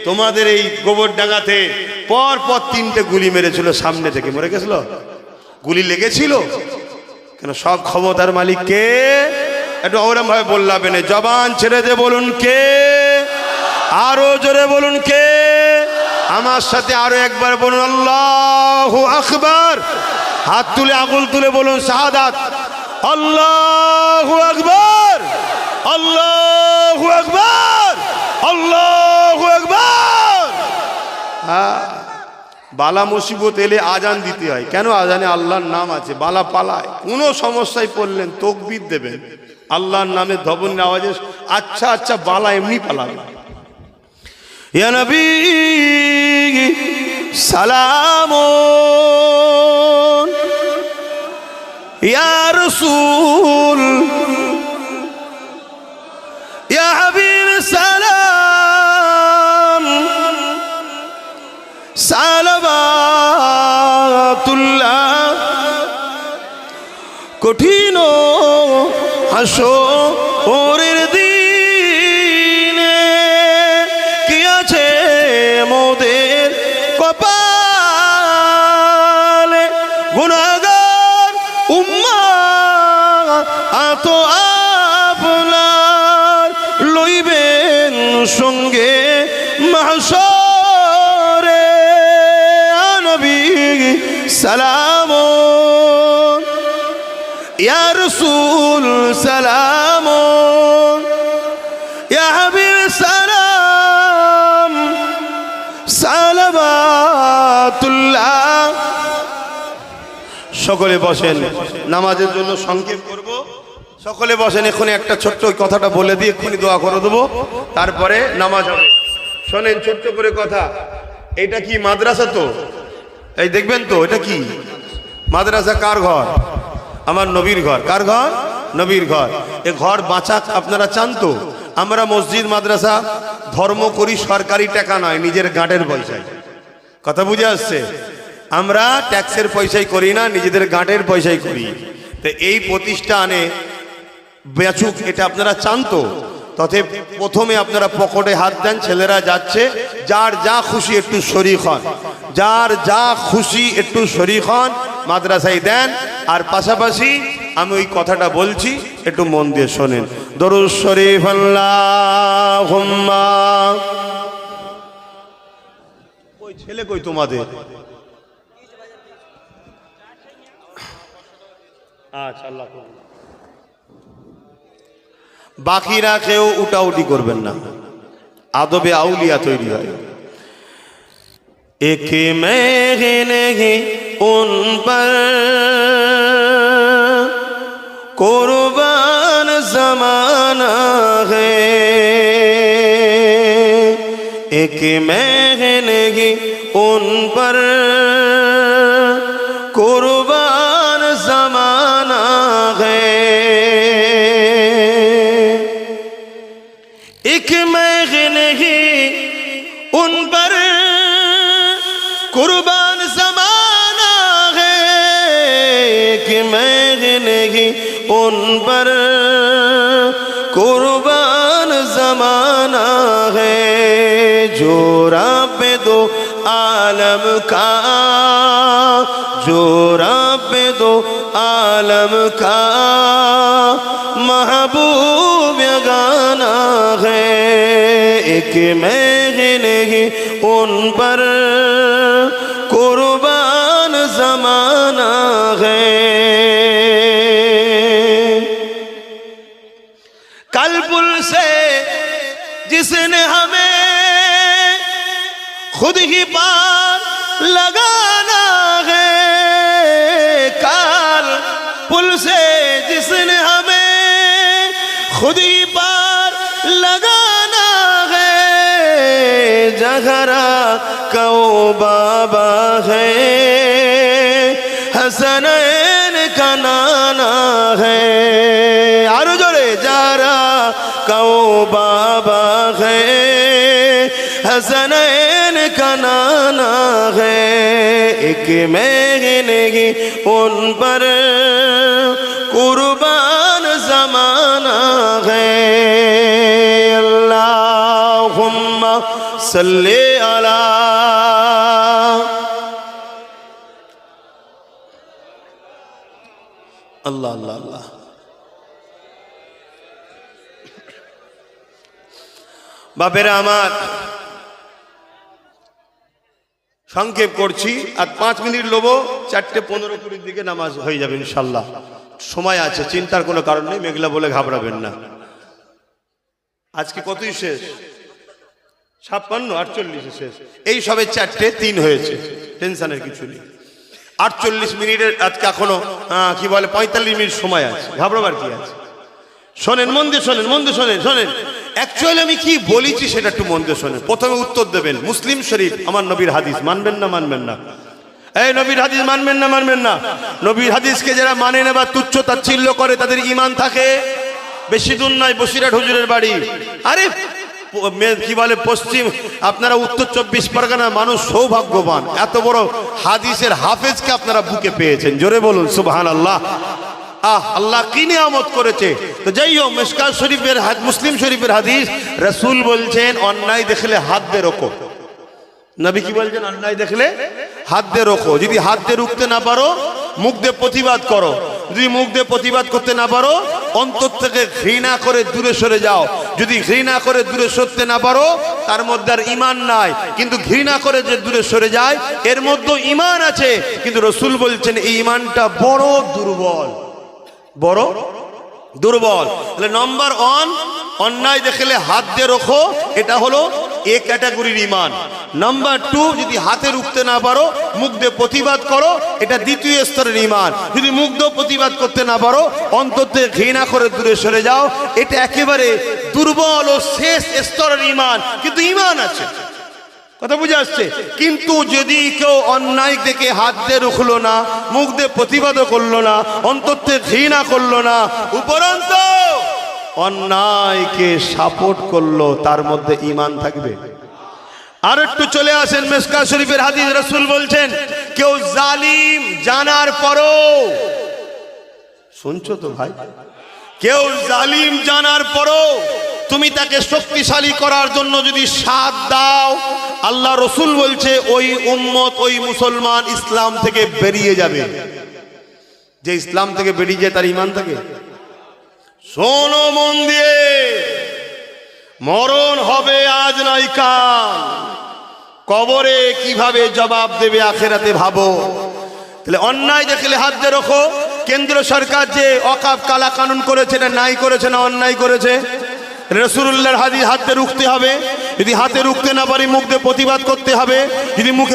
তোমাদের এই গোবরডাঙ্গাতে পর পর 3টে গুলি মেরেছিল, সামনে থেকে মরে গেছিল, গুলি লেগেছিল। কেন? সব ক্ষমতার মালিক কে? একটু ওরম ভাবে বললাম, জবান ছেড়ে দে বলুন কে, আরো জোরে বলুন কে, আমার সাথে আরো একবার বলুন আল্লাহু আকবার। হাত তুলে আঙুল তুলে বলুন শাহাদাত। আল্লাহু আকবার, আল্লাহু আকবার, আল্লাহু আকবার। হ্যাঁ, বালা মুসিবত এলে আজান দিতে হয়। কেন? আজানে আল্লাহর নাম আছে। বালা পালায়, কোনো সমস্যায় পড়লেন তাকবীর দেবেন, আল্লাহর নামে ধবন আওয়াজে আচ্ছা আচ্ছা বালা এমনি পালাবে। ইয়া নবী সালামুন, ইয়া রাসূল ইয়া হাবিব সালাম, সালাওয়াতুল্লাহ। কঠিন হাসরের দিনে কি আছে মোদের কপালে, গুনাহগার উম্মাত আপনার লইবেন সঙ্গে মাহশরে। নবী সালামুন, ইয়া রাসূল সালামুন, ইয়া হাবিব সালাম, সালাওয়াতুল্লাহ। সকলে বসেন, নামাজের জন্য সংক্ষেপ করব। সকলে বসেন, এক্ষুনি একটা ছোট্ট ওই কথাটা বলে দিয়ে এক্ষুনি দোয়া করে দেবো, তারপরে নামাজ হবে। শোনেন ছোট্ট করে কথা। এটা কি মাদ্রাসা? তো এই দেখবেন তো, এটা কি মাদ্রাসা? কার ঘর? আমার নবীর ঘর। কার ঘর? নবীর ঘর। এ ঘর বাঁচাক আপনারা চান তো? আমরা মসজিদ মাদ্রাসা ধর্ম করি সরকারি টাকা নয়, নিজের গাঁটের পয়সায়। কথা বুঝে আসছে? আমরা ট্যাক্সের পয়সায় করি না, নিজেদের গাঁটের পয়সায় করি। তো এই প্রতিষ্ঠানে বেচুক, এটা আপনারা চান তো? তবে প্রথমে আপনারা পকেটে হাত দেন, ছেলেরা যাচ্ছে, যার যা খুশি একটু শরীক হন, যার যা খুশি একটু শরীক হন, মাদ্রাসায় দেন। আর পাশাপাশি আমি ওই কথাটা বলছি, একটু মন দিয়ে শোনেন। দরুদ শরীফ আল্লাহুম্মা। ওই ছেলে কই তোমাদের? আচ্ছা, আল্লাহ কবুল। বাকিরা কেউ উঠাউটি করবেন না, আদবে আউলিয়া তৈরি হয়। এক মেঘনে উন পর কুরবান জমানা है, एक मेघने उन पर कुर्बान जमाना है, एक मेघने उन पर कुर्बान जमाना है, एक मेघने उन पर कुर्बान जमाना है, जो रब दो आलम का, जो रब दो आलम का महबूब गाना है, एक मेघने उन पर कुर्बान जमाना है। कल पुल से जिसने हमें खुद ही पार लगाना है, कल पुल से जिसने हमें खुद ही पार लगाना है, जहरा को बाबा है, हसनैन का नाना है, आरो जोरे जहरा को बाबा है, हसनैन का नाना है, एक मेघने उन पर कुर्बान जमाना है। अल्लाहुम्मा सल्ली अला। अल्लाह अल्लाह अल्लाह। बापेरा आमार, সংক্ষেপ করছি, আর 5 মিনিট লোবো, 4:15-20 দিকে নামাজ হয়ে যাবে ইনশাল্লাহ। সময় আছে, চিন্তার কোনো কারণ নেই, মেঘলা বলে ঘাবড়াবেন না। আজকে কতই শেষ? 56, 48 শেষ। এই সবে 4:03 হয়েছে, টেনশনের কিছু নেই। 48 মিনিটের আজকে এখনো কি বলে 45 মিনিট সময় আছে, ঘাবড়াবার কি আছে? শোনেন, মন দিয়ে শোনেন, মন দিয়ে শোনেন, শোনেন। অ্যাকচুয়ালি আমি কি বলেছি সেটা একটু মন দিয়ে শোনেন। প্রথমে উত্তর দেবেন, মুসলিম শরীফ আমার নবীর হাদিস, মানবেন না মানবেন না? এই নবীর হাদিস মানবেন না মানবেন না? নবীর হাদিসকে যারা মানে না বা তুচ্ছ তাচ্ছিল্য করে তাদের ঈমান থাকে। বেশি দূর নয়, বসিরহাট হুজুরের বাড়ি। আরে কি বলে পশ্চিম, আপনারা উত্তর 24 পরগনার মানুষ সৌভাগ্যবান, এত বড় হাদিসের হাফেজকে আপনারা বুকে পেয়েছেন। জোরে বলুন সুবহানাল্লাহ। আল্লাহ কি নিয়ামত করেছে। তো যাই হোক, মিশকাত শরীফের মুসলিম শরীফের হাদিস, রাসূল বলছেন অন্যায় দেখলে হাত দিয়ে রোখো। নবী কি বলছেন? অন্যায় দেখলে হাত দিয়ে রোখো। যদি হাত দিয়ে রুখতে না পারো, মুখ দিয়ে প্রতিবাদ করো। যদি মুখ দিয়ে প্রতিবাদ করতে না পারো, অন্তর থেকে ঘৃণা করে দূরে সরে যাও। যদি ঘৃণা করে দূরে সরতে না পারো, তার মধ্যে আর ঈমান নাই। কিন্তু ঘৃণা করে যে দূরে সরে যায়, এর মধ্যে ঈমান আছে। কিন্তু রাসূল বলছেন এই ঈমানটা বড় দুর্বল, বড় দুর্বল। তাহলে নম্বর 1, অন্যায় দেখলে হাত দিয়ে রোখো, এটা হলো এ ক্যাটাগরির ঈমান। নাম্বার 2, যদি হাতে রুখতে না পারো, মুখ দিয়ে প্রতিবাদ করো, এটা দ্বিতীয় স্তরের ঈমান। যদি মুখ দিয়ে প্রতিবাদ করতে না পারো, অন্তর থেকে ঘৃণা করে দূরে সরে যাও, এটা একেবারে দুর্বল ও শেষ স্তরের ঈমান। কিন্তু ঈমান আছে, কথা বুঝে আসছে? কিন্তু যদি কেউ অন্যায় দেখে হাত দিয়ে রুখলো না, মুখ দিয়ে প্রতিবাদও করলো না, অন্তর থেকে ঘৃণা করলো না, উপরন্ত অন্যায়কে সাপোর্ট করলো, তার মধ্যে ঈমান থাকবে? আর একটু চলে আসেন মিশকাত শরীফের হাদিস, রাসূল বলছেন কেউ জালিম জানার পরও, শুনছো তো ভাই, কেউ জালিম জানার পরও তুমি তাকে শক্তিশালী করার জন্য যদি সাথ দাও, আল্লাহ রাসূল বলছে ওই উম্মত, ওই মুসলমান ইসলাম থেকে বেরিয়ে যাবে। যে ইসলাম থেকে বেরিয়ে যায় তার ঈমান থাকে? শোনো মন দিয়ে, মরণ হবে আজ নয় কাল, কবরে কিভাবে জবাব দেবে আখেরাতে ভাবো। তাহলে অন্যায় দেখলে হাত দিয়ে রাখো। কেন্দ্র সরকার যে ওয়াকফ কালা কানুন করেছে, এটা নাই করেছে না অন্যায় করেছে? রাসূলুল্লাহর হাদিস, হাতে রুখতে হবে। যদি হাতে রুখতে না পারি, মুখ দিয়ে প্রতিবাদ করতে হবে। যদি মুখে